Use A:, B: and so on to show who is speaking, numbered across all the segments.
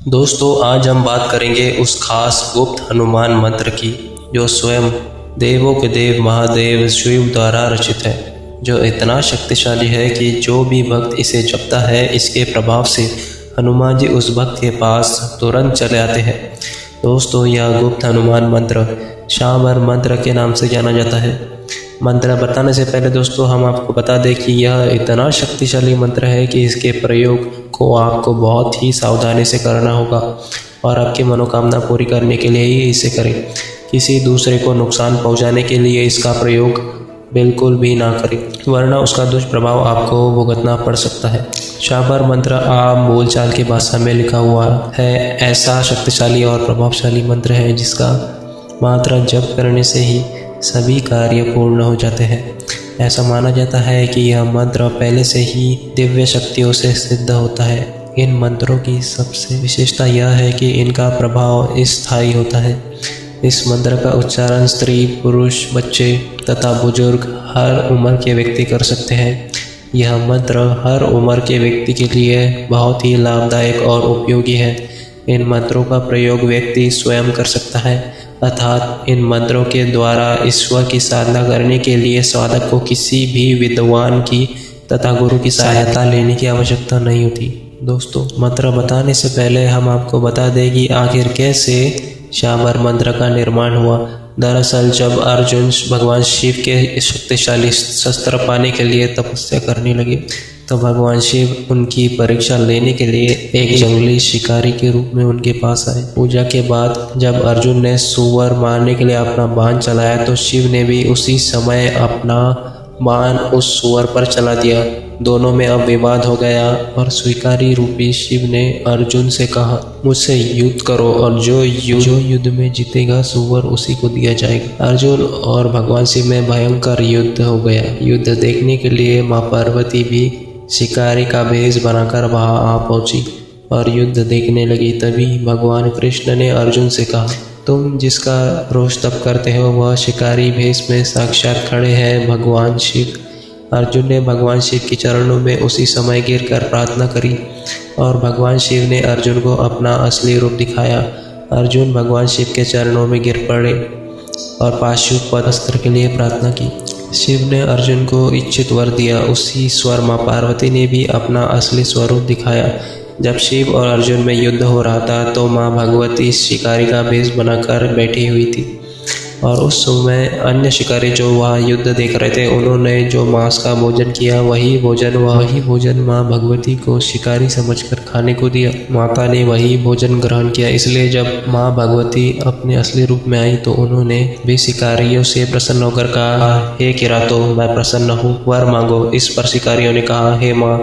A: दोस्तों आज हम बात करेंगे उस खास गुप्त हनुमान मंत्र की जो स्वयं देवों के देव महादेव शिव द्वारा रचित है, जो इतना शक्तिशाली है कि जो भी भक्त इसे जपता है इसके प्रभाव से हनुमान जी उस भक्त के पास तुरंत चले आते हैं। दोस्तों यह गुप्त हनुमान मंत्र शाबर मंत्र के नाम से जाना जाता है। मंत्र बताने से पहले दोस्तों हम आपको बता दें कि यह इतना शक्तिशाली मंत्र है कि इसके प्रयोग को आपको बहुत ही सावधानी से करना होगा और आपकी मनोकामना पूरी करने के लिए ही इसे करें। किसी दूसरे को नुकसान पहुंचाने के लिए इसका प्रयोग बिल्कुल भी ना करें, वरना उसका दुष्प्रभाव आपको भुगतना पड़ सकता है। शाबर मंत्र आम बोलचाल की भाषा में लिखा हुआ है ऐसा शक्तिशाली और प्रभावशाली मंत्र है जिसका मात्र जप करने से ही सभी कार्य पूर्ण हो जाते हैं। ऐसा माना जाता है कि यह मंत्र पहले से ही दिव्य शक्तियों से सिद्ध होता है। इन मंत्रों की सबसे विशेषता यह है कि इनका प्रभाव स्थायी होता है। इस मंत्र का उच्चारण स्त्री, पुरुष, बच्चे तथा बुजुर्ग हर उम्र के व्यक्ति कर सकते हैं। यह मंत्र हर उम्र के व्यक्ति के लिए बहुत ही लाभदायक और उपयोगी है। इन मंत्रों का प्रयोग व्यक्ति स्वयं कर सकता है, अर्थात इन मंत्रों के द्वारा ईश्वर की साधना करने के लिए साधक को किसी भी विद्वान की तथा गुरु की सहायता लेने की आवश्यकता नहीं होती। दोस्तों मंत्र बताने से पहले हम आपको बता दें कि आखिर कैसे शाबर मंत्र का निर्माण हुआ। दरअसल जब अर्जुन भगवान शिव के शक्तिशाली शस्त्र पाने के लिए तपस्या करने लगे तो भगवान शिव उनकी परीक्षा लेने के लिए एक जंगली शिकारी के रूप में उनके पास आए। पूजा के बाद जब अर्जुन ने सूअर मारने के लिए अपना बाण चलाया तो शिव ने भी उसी समय अपना बाण उस सूअर पर चला दिया। दोनों में अब विवाद हो गया और स्वीकारी रूपी शिव ने अर्जुन से कहा, मुझसे युद्ध करो और जो युद्ध में जीतेगा सूअर उसी को दिया जाएगा। अर्जुन और भगवान शिव में भयंकर युद्ध हो गया। युद्ध देखने के लिए माँ पार्वती भी शिकारी का भेष बनाकर वहां आ पहुंची और युद्ध देखने लगी। तभी भगवान कृष्ण ने अर्जुन से कहा, तुम जिसका रोष तप करते हो वह शिकारी भेष में साक्षात खड़े हैं भगवान शिव। अर्जुन ने भगवान शिव के चरणों में उसी समय गिरकर प्रार्थना करी और भगवान शिव ने अर्जुन को अपना असली रूप दिखाया। अर्जुन भगवान शिव के चरणों में गिर पड़े और पाशुपत अस्त्र के लिए प्रार्थना की। शिव ने अर्जुन को इच्छित वर दिया। उसी स्वर माँ पार्वती ने भी अपना असली स्वरूप दिखाया। जब शिव और अर्जुन में युद्ध हो रहा था तो माँ भगवती शिकारी का भेष बनाकर बैठी हुई थी और उस समय अन्य शिकारी जो वहाँ युद्ध देख रहे थे उन्होंने जो मांस का भोजन किया वही भोजन माँ भगवती को शिकारी समझकर खाने को दिया। माता ने वही भोजन ग्रहण किया। इसलिए जब माँ भगवती अपने असली रूप में आई तो उन्होंने भी शिकारियों से प्रसन्न होकर कहा, हे किरातो मैं प्रसन्न हूँ, वर मांगो। इस पर शिकारियों ने कहा, हे माँ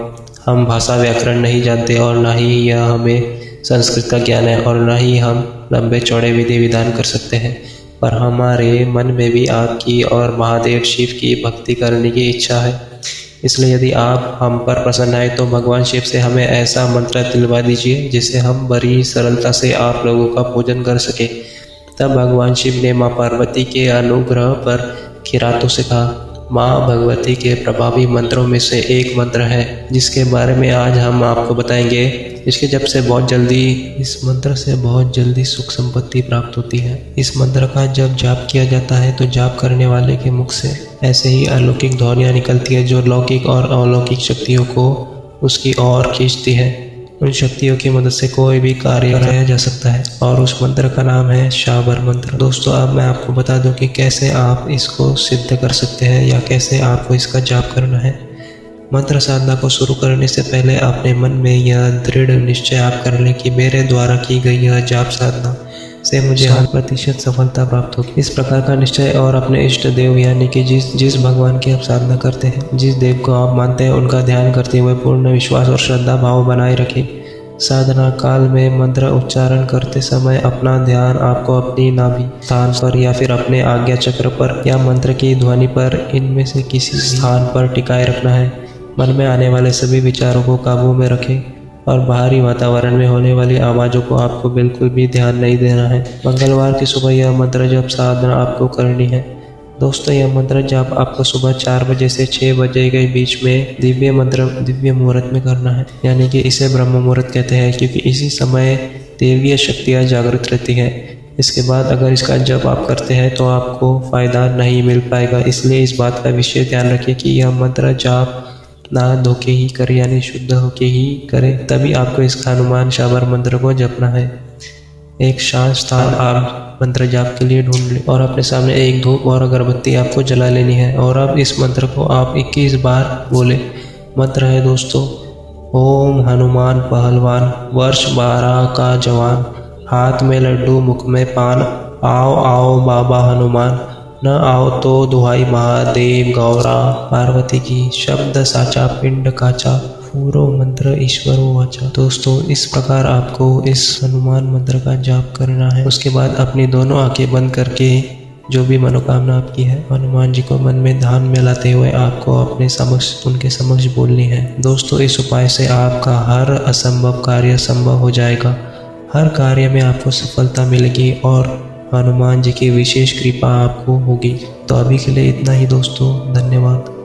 A: हम भाषा व्याकरण नहीं जानते और न ही यह हमें संस्कृत का ज्ञान है और न ही हम लंबे चौड़े विधि विधान कर सकते हैं, पर हमारे मन में भी आपकी और महादेव शिव की भक्ति करने की इच्छा है। इसलिए यदि आप हम पर प्रसन्न आए तो भगवान शिव से हमें ऐसा मंत्र दिलवा दीजिए जिससे हम बड़ी सरलता से आप लोगों का पूजन कर सके। तब भगवान शिव ने माँ पार्वती के अनुग्रह पर किरातों से कहा, माँ भगवती के प्रभावी मंत्रों में से एक मंत्र है जिसके बारे में आज हम आपको बताएंगे। इसके जप से इस मंत्र से बहुत जल्दी सुख संपत्ति प्राप्त होती है। इस मंत्र का जब जाप किया जाता है तो जाप करने वाले के मुख से ऐसे ही अलौकिक ध्वनियाँ निकलती है जो लौकिक और अलौकिक शक्तियों को उसकी ओर खींचती है। उन शक्तियों की मदद से कोई भी कार्य कराया जा सकता है और उस मंत्र का नाम है शाबर मंत्र। दोस्तों अब मैं आपको बता दूं कि कैसे आप इसको सिद्ध कर सकते हैं या कैसे आपको इसका जाप करना है। मंत्र साधना को शुरू करने से पहले अपने मन में यह दृढ़ निश्चय आप कर लें कि मेरे द्वारा की गई यह जाप साधना से मुझे 100% सफलता प्राप्त होगी। इस प्रकार का निश्चय और अपने इष्ट देव यानी कि जिस भगवान की आप साधना करते हैं, जिस देव को आप मानते हैं, उनका ध्यान करते हुए पूर्ण विश्वास और श्रद्धा भाव बनाए रखें। साधना काल में मंत्र उच्चारण करते समय अपना ध्यान आपको अपनी नाभि स्थान पर या फिर अपने आज्ञा चक्र पर या मंत्र की ध्वनि पर इनमें से किसी स्थान पर टिकाए रखना है। मन में आने वाले सभी विचारों को काबू में रखें और बाहरी वातावरण में होने वाली आवाज़ों को आपको बिल्कुल भी ध्यान नहीं देना है। मंगलवार की सुबह यह मंत्र जप साधना आपको करनी है। दोस्तों यह मंत्र जप आपको सुबह 4 बजे से 6 बजे के बीच में दिव्य मुहूर्त में करना है, यानी कि इसे ब्रह्म मुहूर्त कहते हैं, क्योंकि इसी समय दैवीय शक्तियाँ जागृत रहती हैं। इसके बाद अगर इसका जप आप करते हैं तो आपको फ़ायदा नहीं मिल पाएगा, इसलिए इस बात का विशेष ध्यान रखें कि यह मंत्र जाप नहा धो के ही करें, यानी शुद्ध होके ही करें। तभी आपको इसका हनुमान शाबर मंत्र को जपना है। एक शांत स्थान आप मंत्र जाप के लिए ढूंढ लें और अपने सामने एक धूप और अगरबत्ती आपको जला लेनी है और अब इस मंत्र को आप 21 बार बोले। मंत्र है दोस्तों, ओम हनुमान पहलवान, वर्ष 12 का जवान, हाथ में लड्डू मुख में पान, आओ आओ बाबा हनुमान, न आओ तो दुहाई महादेव गौरा, पार्वती की शब्द साचा पिंड काचा, पूरो मंत्र ईश्वरो वाचा। दोस्तों इस प्रकार आपको इस हनुमान मंत्र का जाप करना है। उसके बाद अपनी दोनों आंखें बंद करके जो भी मनोकामना आपकी है हनुमान जी को मन में ध्यान में लाते हुए आपको अपने समक्ष उनके समक्ष बोलनी है। दोस्तों इस उपाय से आपका हर असंभव कार्य संभव हो जाएगा। हर कार्य में आपको सफलता मिलेगी और हनुमान जी की विशेष कृपा आपको होगी। तो अभी के लिए इतना ही दोस्तों, धन्यवाद।